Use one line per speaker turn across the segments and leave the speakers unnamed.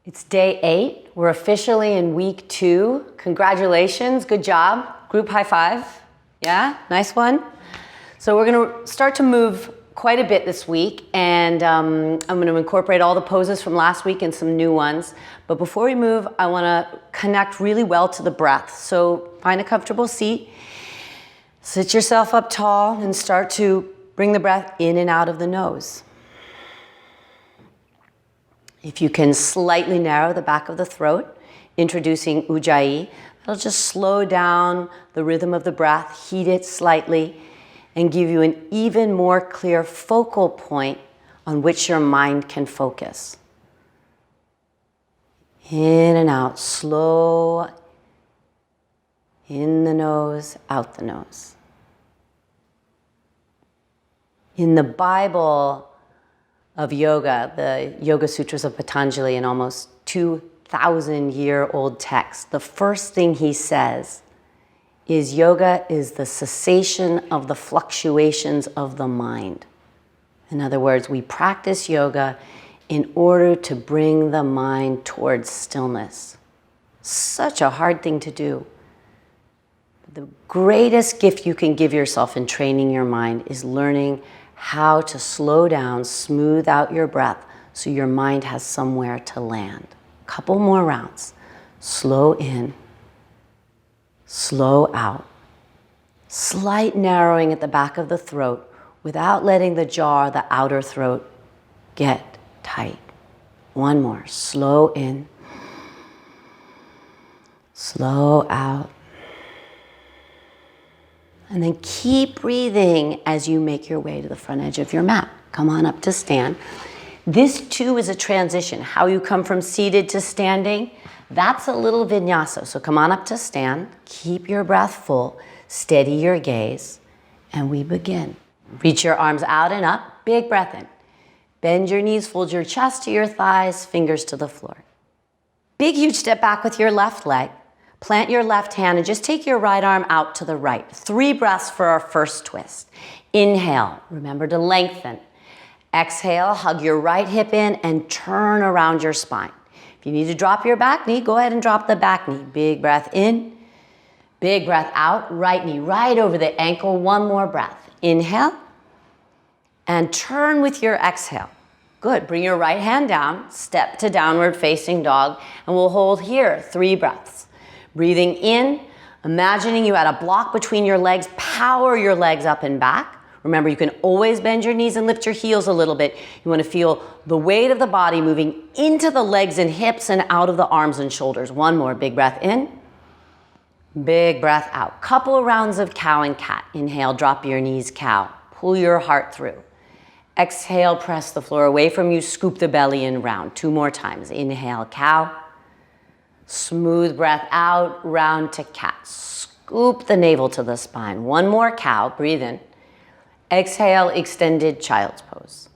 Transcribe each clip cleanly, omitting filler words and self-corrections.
It's day 8. We're officially in week 2. Congratulations, good job. Group high five. Yeah, nice one. So we're gonna start to move quite a bit this week, and I'm gonna incorporate all the poses from last week and some new ones. But before we move, I wanna connect really well to the breath. So find a comfortable seat, sit yourself up tall, and start to bring the breath in and out of the nose. If you can slightly narrow the back of the throat, introducing Ujjayi, that'll just slow down the rhythm of the breath, heat it slightly, and give you an even more clear focal point on which your mind can focus. In and out, slow, in the nose, out the nose. In the Bible of yoga, the Yoga Sutras of Patanjali, an almost 2,000-year-old text, the first thing he says is yoga is the cessation of the fluctuations of the mind. In other words, we practice yoga in order to bring the mind towards stillness. Such a hard thing to do. The greatest gift you can give yourself in training your mind is learning how to slow down, smooth out your breath so your mind has somewhere to land. Couple more rounds. Slow in, slow out. Slight narrowing at the back of the throat without letting the jaw, the outer throat, get tight. One more. Slow in, slow out. And then keep breathing as you make your way to the front edge of your mat. Come on up to stand. This too is a transition. How you come from seated to standing, that's a little vinyasa. So come on up to stand, keep your breath full, steady your gaze, and we begin. Reach your arms out and up, big breath in. Bend your knees, fold your chest to your thighs, fingers to the floor. Big, huge step back with your left leg. Plant your left hand and just take your right arm out to the right. 3 breaths for our first twist. Inhale, remember to lengthen. Exhale, hug your right hip in and turn around your spine. If you need to drop your back knee, go ahead and drop the back knee. Big breath in, big breath out. Right knee right over the ankle. One more breath. Inhale and turn with your exhale. Good, bring your right hand down, step to downward facing dog, and we'll hold here 3 breaths. Breathing in, imagining you had a block between your legs, power your legs up and back. Remember, you can always bend your knees and lift your heels a little bit. You want to feel the weight of the body moving into the legs and hips and out of the arms and shoulders. One more, big breath in, big breath out. Couple of rounds of cow and cat. Inhale, drop your knees, cow. Pull your heart through. Exhale, press the floor away from you, scoop the belly in round. 2 more times. Inhale, cow. Smooth breath out, round to cat. Scoop the navel to the spine. 1 more cow, breathe in. Exhale, extended child's pose.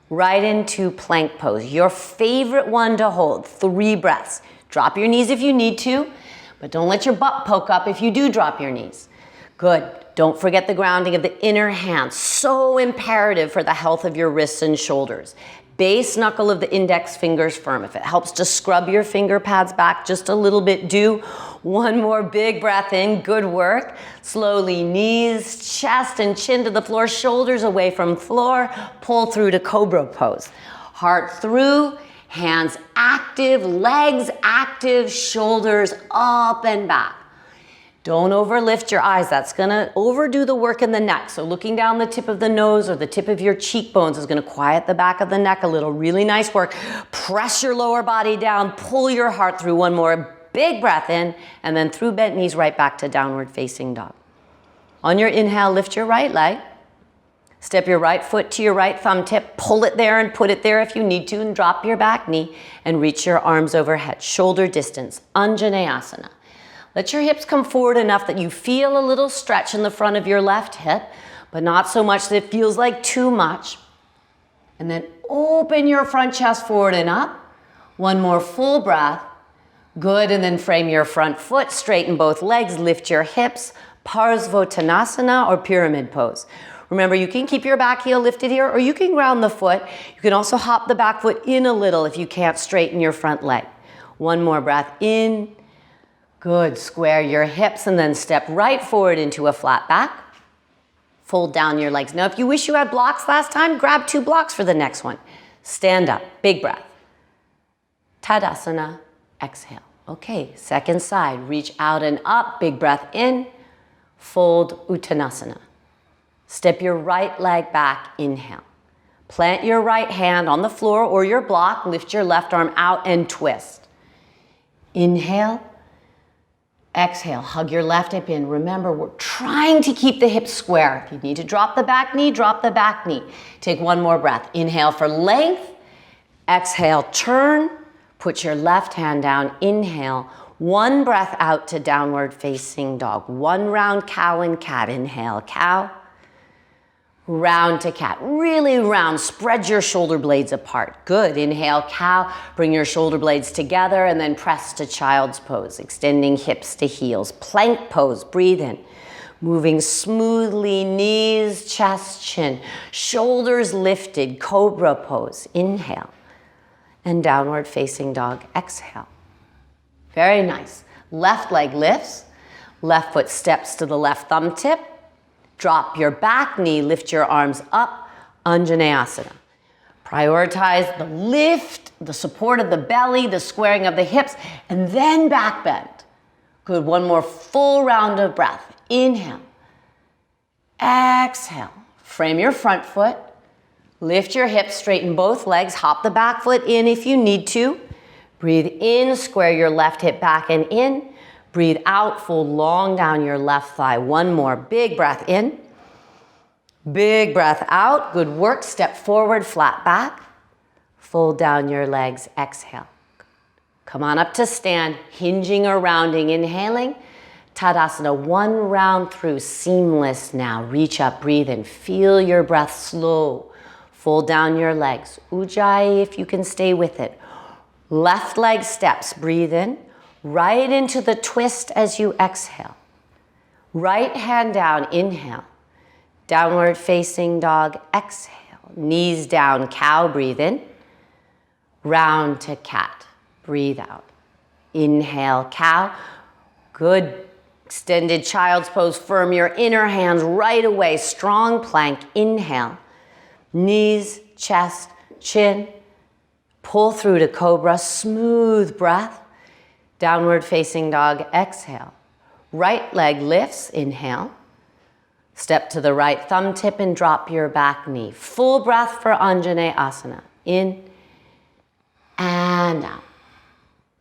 Right into plank pose, your favorite one to hold. 3 breaths. Drop your knees if you need to, but don't let your butt poke up if you do drop your knees. Good. Don't forget the grounding of the inner hand. So imperative for the health of your wrists and shoulders. Base knuckle of the index fingers firm. If it helps to scrub your finger pads back just a little bit, do. 1 more big breath in, good work. Slowly knees, chest and chin to the floor, shoulders away from floor, pull through to cobra pose. Heart through, hands active, legs active, shoulders up and back. Don't overlift your eyes. That's gonna overdo the work in the neck. So looking down the tip of the nose or the tip of your cheekbones is gonna quiet the back of the neck a little. Really nice work. Press your lower body down, pull your heart through. 1 more big breath in, and then through bent knees right back to downward facing dog. On your inhale, lift your right leg. Step your right foot to your right thumb tip, pull it there and put it there if you need to, and drop your back knee and reach your arms overhead. Shoulder distance, Anjaneyasana. Let your hips come forward enough that you feel a little stretch in the front of your left hip, but not so much that it feels like too much. And then open your front chest forward and up. 1 more full breath. Good, and then frame your front foot, straighten both legs, lift your hips, Parsvottanasana or pyramid pose. Remember, you can keep your back heel lifted here, or you can ground the foot. You can also hop the back foot in a little if you can't straighten your front leg. One more breath in. Good. Square your hips and then step right forward into a flat back. Fold down your legs. Now, if you wish you had blocks last time, grab 2 blocks for the next one. Stand up. Big breath. Tadasana. Exhale. Okay, second side. Reach out and up. Big breath in. Fold Uttanasana. Step your right leg back. Inhale. Plant your right hand on the floor or your block. Lift your left arm out and twist. Inhale. Exhale, hug your left hip in. Remember, we're trying to keep the hips square. If you need to drop the back knee, drop the back knee. Take one more breath. Inhale for length. Exhale, turn. Put your left hand down. Inhale. One breath out to downward facing dog. One round cow and cat. Inhale, cow. Round to cat. Really round. Spread your shoulder blades apart. Good. Inhale, cow. Bring your shoulder blades together and then press to child's pose. Extending hips to heels. Plank pose. Breathe in. Moving smoothly. Knees, chest, chin. Shoulders lifted. Cobra pose. Inhale. And downward facing dog. Exhale. Very nice. Left leg lifts. Left foot steps to the left thumb tip. Drop your back knee, lift your arms up, Anjaneyasana. Prioritize the lift, the support of the belly, the squaring of the hips, and then back bend. Good, one more full round of breath. Inhale, exhale. Frame your front foot, lift your hips, straighten both legs, hop the back foot in if you need to. Breathe in, square your left hip back and in. Breathe out, fold long down your left thigh. One more, big breath in. Big breath out, good work. Step forward, flat back. Fold down your legs, exhale. Come on up to stand, hinging or rounding, inhaling. Tadasana, one round through, seamless now. Reach up, breathe in, feel your breath slow. Fold down your legs. Ujjayi if you can stay with it. Left leg steps, breathe in. Right into the twist as you exhale. Right hand down, inhale. Downward facing dog, exhale. Knees down, cow, breathe in. Round to cat, breathe out. Inhale, cow. Good. Extended child's pose, firm your inner hands right away. Strong plank, inhale. Knees, chest, chin. Pull through to cobra, smooth breath. Downward facing dog, exhale. Right leg lifts, inhale. Step to the right thumb tip and drop your back knee. Full breath for Anjaneyasana. In and out.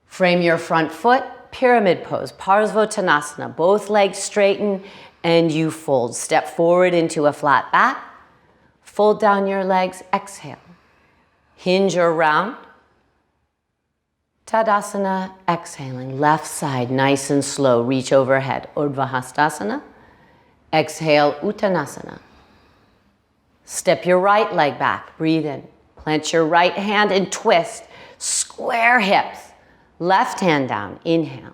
Frame your front foot, pyramid pose, Parsvottanasana. Both legs straighten and you fold. Step forward into a flat back. Fold down your legs, exhale. Hinge or round. Tadasana, exhaling, left side, nice and slow. Reach overhead, Urdhva Hastasana. Exhale, Uttanasana. Step your right leg back, breathe in. Plant your right hand and twist. Square hips. Left hand down, inhale.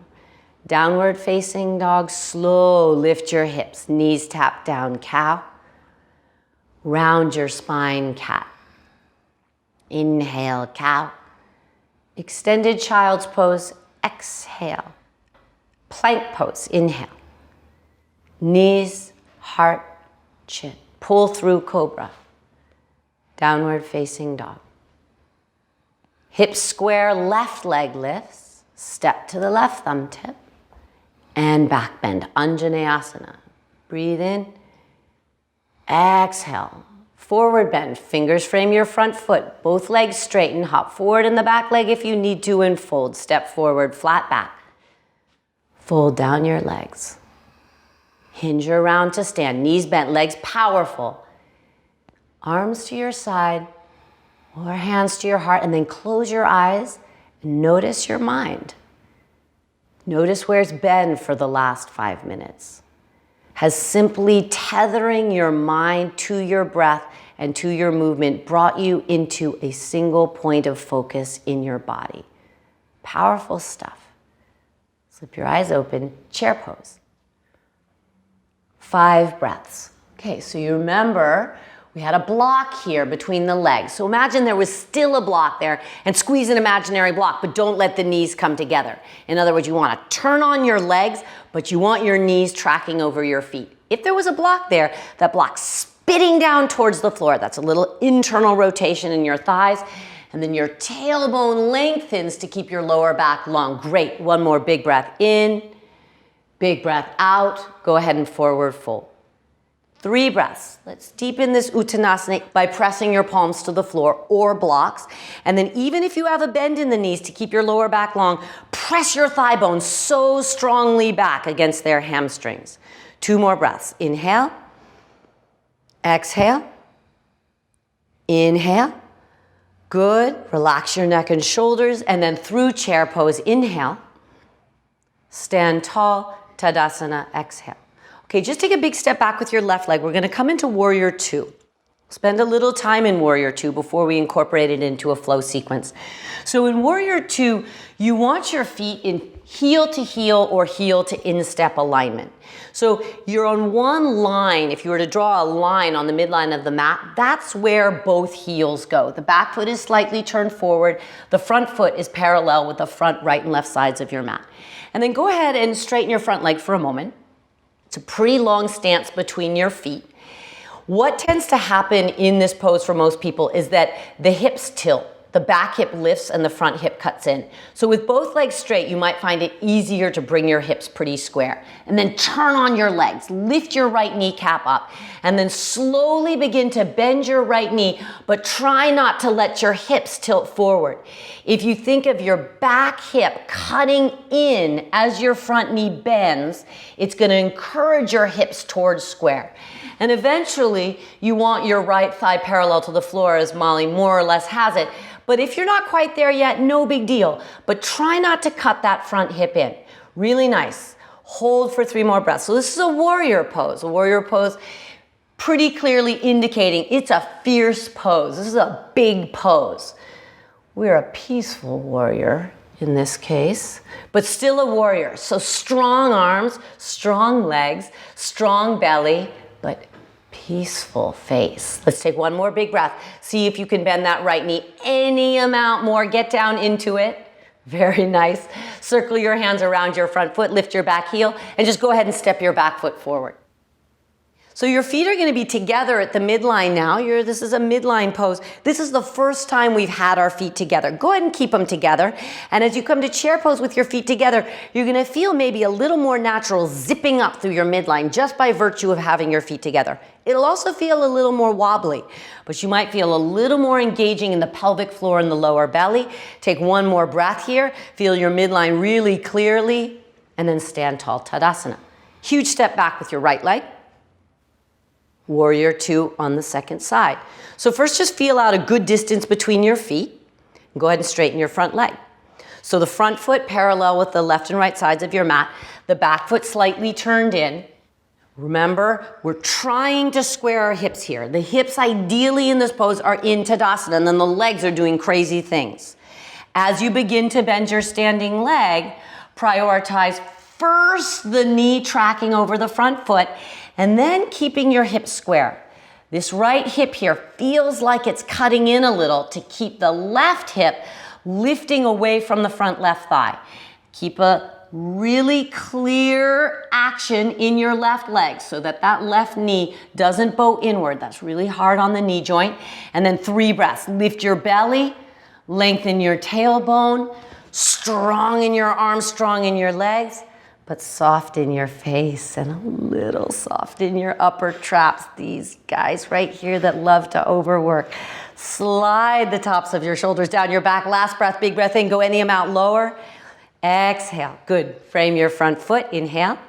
Downward facing dog, slow. Lift your hips, knees tap down, cow. Round your spine, cat. Inhale, cow. Extended child's pose, exhale. Plank pose, inhale. Knees, heart, chin. Pull through cobra. Downward facing dog. Hips square, left leg lifts. Step to the left thumb tip. And back bend, Anjaneyasana. Breathe in. Exhale. Forward bend, fingers frame your front foot. Both legs straighten, hop forward in the back leg if you need to and fold. Step forward, flat back. Fold down your legs. Hinge around to stand, knees bent, legs powerful. Arms to your side or hands to your heart, and then close your eyes and notice your mind. Notice where it's been for the last 5 minutes. Has simply tethering your mind to your breath and to your movement brought you into a single point of focus in your body. Powerful stuff. Slip your eyes open, chair pose. 5 breaths. Okay, so you remember we had a block here between the legs. So imagine there was still a block there and squeeze an imaginary block, but don't let the knees come together. In other words, you want to turn on your legs, but you want your knees tracking over your feet. If there was a block there, that block spitting down towards the floor. That's a little internal rotation in your thighs. And then your tailbone lengthens to keep your lower back long. Great. One more big breath in, big breath out. Go ahead and forward fold. 3 breaths. Let's deepen this Uttanasana by pressing your palms to the floor or blocks. And then even if you have a bend in the knees to keep your lower back long, press your thigh bones so strongly back against their hamstrings. 2 more breaths. Inhale. Exhale. Inhale. Good. Relax your neck and shoulders. And then through chair pose, inhale. Stand tall. Tadasana. Exhale. Okay, just take a big step back with your left leg. We're going to come into Warrior 2. Spend a little time in Warrior 2 before we incorporate it into a flow sequence. So in Warrior 2, you want your feet in heel to heel or heel to instep alignment. So you're on one line. If you were to draw a line on the midline of the mat, that's where both heels go. The back foot is slightly turned forward. The front foot is parallel with the front right and left sides of your mat. And then go ahead and straighten your front leg for a moment. It's a pretty long stance between your feet. What tends to happen in this pose for most people is that the hips tilt. The back hip lifts and the front hip cuts in. So with both legs straight, you might find it easier to bring your hips pretty square. And then turn on your legs. Lift your right kneecap up. And then slowly begin to bend your right knee, but try not to let your hips tilt forward. If you think of your back hip cutting in as your front knee bends, it's going to encourage your hips towards square. And eventually, you want your right thigh parallel to the floor, as Molly more or less has it. But if you're not quite there yet, no big deal. But try not to cut that front hip in. Really nice. Hold for 3 more breaths. So this is a warrior pose. A warrior pose pretty clearly indicating it's a fierce pose. This is a big pose. We're a peaceful warrior in this case, but still a warrior. So strong arms, strong legs, strong belly, but peaceful face. Let's take one more big breath. See if you can bend that right knee any amount more. Get down into it. Very nice. Circle your hands around your front foot, lift your back heel, and just go ahead and step your back foot forward. So your feet are going to be together at the midline now. This is a midline pose. This is the first time we've had our feet together. Go ahead and keep them together. And as you come to chair pose with your feet together, you're going to feel maybe a little more natural zipping up through your midline just by virtue of having your feet together. It'll also feel a little more wobbly, but you might feel a little more engaging in the pelvic floor and the lower belly. Take one more breath here. Feel your midline really clearly, and then stand tall, Tadasana. Huge step back with your right leg. Warrior 2 on the second side. So first just feel out a good distance between your feet. Go ahead and straighten your front leg. So the front foot parallel with the left and right sides of your mat. The back foot slightly turned in. Remember, we're trying to square our hips here. The hips ideally in this pose are in Tadasana, and then the legs are doing crazy things. As you begin to bend your standing leg, prioritize first the knee tracking over the front foot, and then keeping your hips square. This right hip here feels like it's cutting in a little to keep the left hip lifting away from the front left thigh. Keep a really clear action in your left leg so that that left knee doesn't bow inward. That's really hard on the knee joint. And then 3 breaths. Lift your belly, lengthen your tailbone, strong in your arms, strong in your legs, but soft in your face and a little soft in your upper traps. These guys right here that love to overwork. Slide the tops of your shoulders down your back. Last breath, big breath in. Go any amount lower. Exhale. Good. Frame your front foot. Inhale.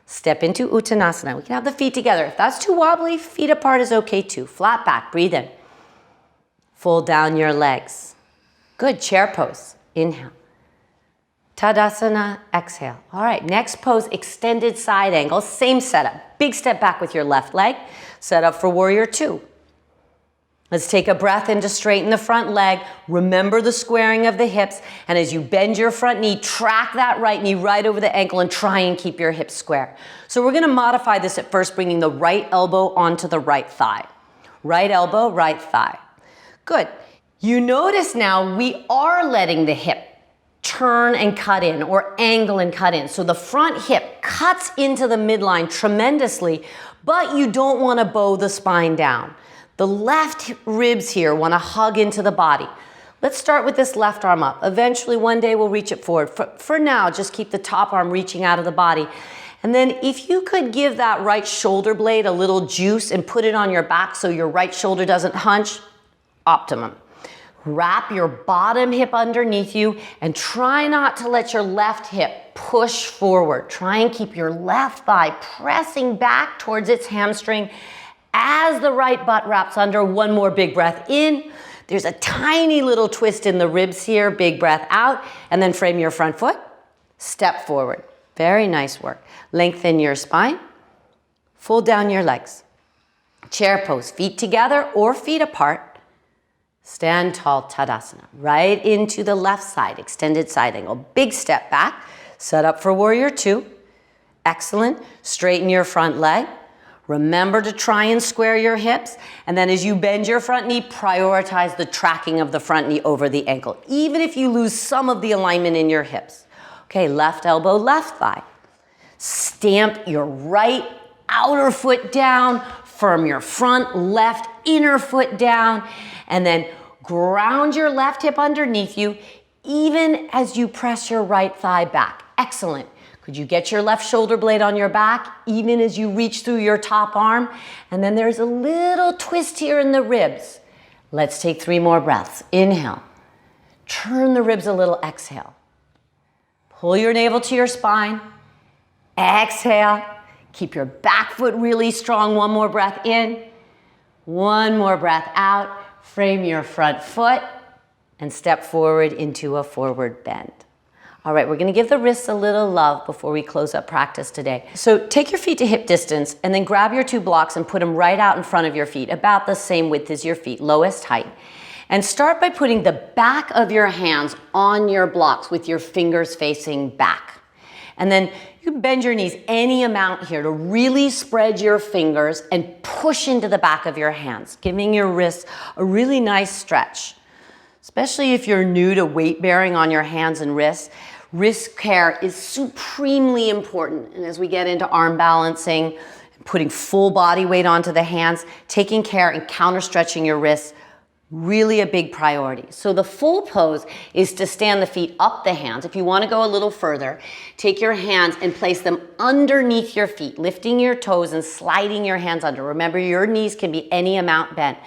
Step into Uttanasana. We can have the feet together. If that's too wobbly, feet apart is okay too. Flat back. Breathe in. Fold down your legs. Good. Chair pose. Inhale. Tadasana, exhale. All right, next pose, extended side angle, same setup. Big step back with your left leg. Set up for Warrior 2. Let's take a breath in to straighten the front leg. Remember the squaring of the hips. And as you bend your front knee, track that right knee right over the ankle and try and keep your hips square. So we're gonna modify this at first, bringing the right elbow onto the right thigh. Right elbow, right thigh. Good. You notice now we are letting the hip turn and cut in, or angle and cut in. So the front hip cuts into the midline tremendously, but you don't wanna bow the spine down. The left ribs here want to hug into the body. Let's start with this left arm up. Eventually, one day we'll reach it forward. For now, just keep the top arm reaching out of the body. And then if you could give that right shoulder blade a little juice and put it on your back so your right shoulder doesn't hunch, optimum. Wrap your bottom hip underneath you and try not to let your left hip push forward. Try and keep your left thigh pressing back towards its hamstring as the right butt wraps under. One more big breath in. There's a tiny little twist in the ribs here. Big breath out. And then frame your front foot. Step forward. Very nice work. Lengthen your spine. Fold down your legs. Chair pose. Feet together or feet apart. Stand tall, Tadasana. Right into the left side. Extended side angle. Big step back. Set up for warrior two. Excellent. Straighten your front leg. Remember to try and square your hips. And then as you bend your front knee, prioritize the tracking of the front knee over the ankle, even if you lose some of the alignment in your hips. Okay, left elbow, left thigh. Stamp your right outer foot down, firm your front left inner foot down, and then ground your left hip underneath you, even as you press your right thigh back. Excellent. Could you get your left shoulder blade on your back, even as you reach through your top arm? And then there's a little twist here in the ribs. Let's take 3 more breaths. Inhale. Turn the ribs a little. Exhale. Pull your navel to your spine. Exhale. Keep your back foot really strong. 1 more breath in. 1 more breath out. Frame your front foot and step forward into a forward bend. All right, we're gonna give the wrists a little love before we close up practice today. So take your feet to hip distance and then grab your 2 blocks and put them right out in front of your feet, about the same width as your feet, lowest height. And start by putting the back of your hands on your blocks with your fingers facing back. And then you bend your knees any amount here to really spread your fingers and push into the back of your hands, giving your wrists a really nice stretch. Especially if you're new to weight bearing on your hands and wrists, wrist care is supremely important. And as we get into arm balancing, putting full body weight onto the hands, taking care and counter stretching your wrists, really a big priority. So the full pose is to stand the feet up the hands. If you want to go a little further, take your hands and place them underneath your feet, lifting your toes and sliding your hands under. Remember, your knees can be any amount bent.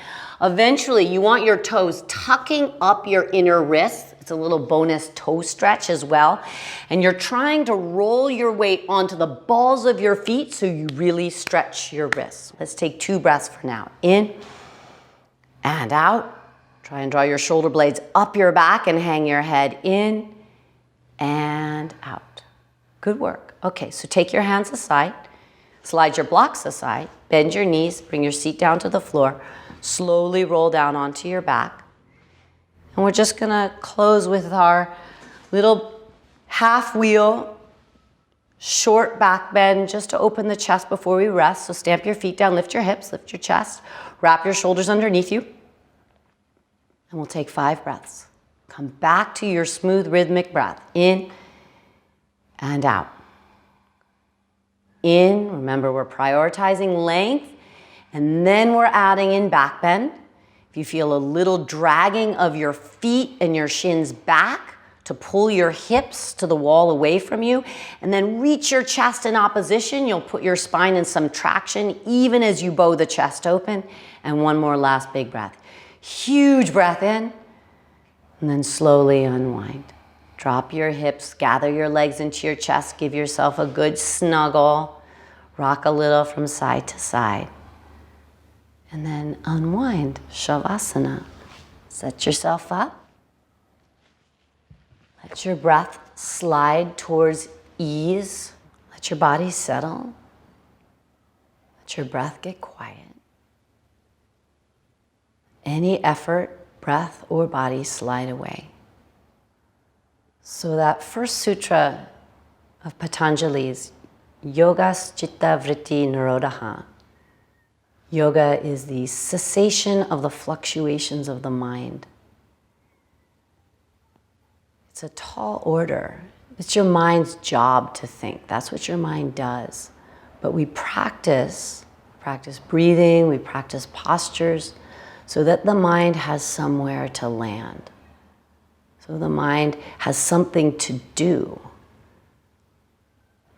Eventually, you want your toes tucking up your inner wrists. It's a little bonus toe stretch as well. And you're trying to roll your weight onto the balls of your feet so you really stretch your wrists. Let's take 2 breaths for now. In and out. Try and draw your shoulder blades up your back and hang your head in and out. Good work. Okay, so take your hands aside, slide your blocks aside, bend your knees, bring your seat down to the floor, slowly roll down onto your back. And we're just gonna close with our little half wheel, short back bend just to open the chest before we rest. So stamp your feet down, lift your hips, lift your chest, wrap your shoulders underneath you. And we'll take 5 breaths. Come back to your smooth rhythmic breath. In and out. In, remember we're prioritizing length, and then we're adding in back bend. If you feel a little dragging of your feet and your shins back to pull your hips to the wall away from you, and then reach your chest in opposition. You'll put your spine in some traction even as you bow the chest open. And 1 more last big breath. Huge breath in, and then slowly unwind. Drop your hips, gather your legs into your chest, give yourself a good snuggle, rock a little from side to side. And then unwind, Shavasana. Set yourself up. Let your breath slide towards ease. Let your body settle. Let your breath get quiet. any effort, breath, or body slide away. So that first sutra of Patanjali's, Yogas Chitta Vritti Nirodha. Yoga is the cessation of the fluctuations of the mind. It's a tall order. It's your mind's job to think. That's what your mind does. But we practice breathing, we practice postures so that the mind has somewhere to land. So the mind has something to do.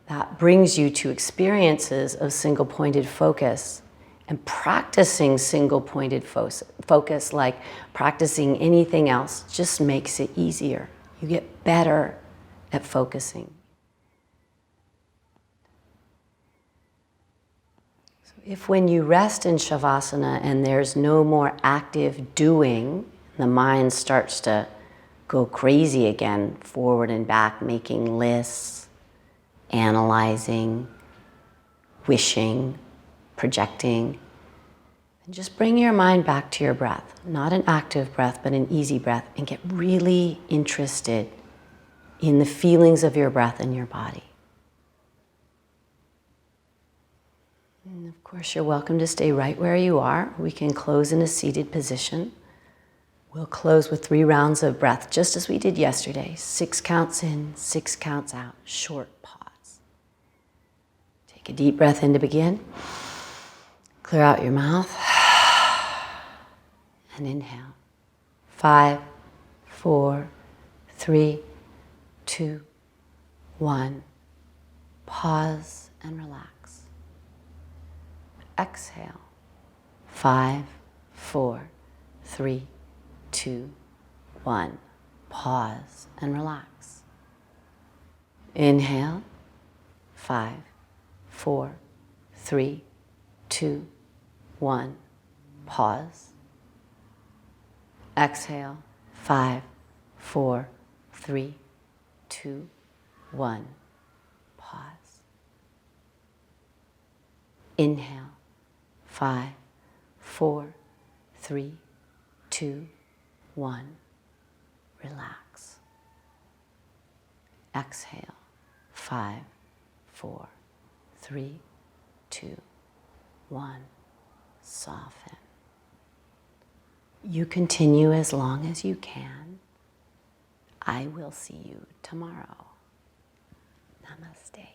That brings you to experiences of single-pointed focus. And practicing single-pointed focus, like practicing anything else, just makes it easier. You get better at focusing. So if when you rest in Shavasana and there's no more active doing, the mind starts to go crazy again, forward and back, making lists, analyzing, wishing, projecting, and just bring your mind back to your breath. Not an active breath, but an easy breath, and get really interested in the feelings of your breath in your body. And of course, you're welcome to stay right where you are. We can close in a seated position. We'll close with 3 rounds of breath, just as we did yesterday. 6 counts in, 6 counts out, short pause. Take a deep breath in to begin. Clear out your mouth. And inhale. 5, 4, 3, 2, 1. Pause and relax. Exhale. 5, 4, 3, 2, 1. Pause and relax. Inhale. 5, 4, 3, 2, 1. Pause. Exhale. 5, 4, 3, 2, 1. Pause. Inhale. 5, 4, 3, 2, 1. Relax. Exhale. 5, 4, 3, 2, 1. Soften. You continue as long as you can. I will see you tomorrow. Namaste.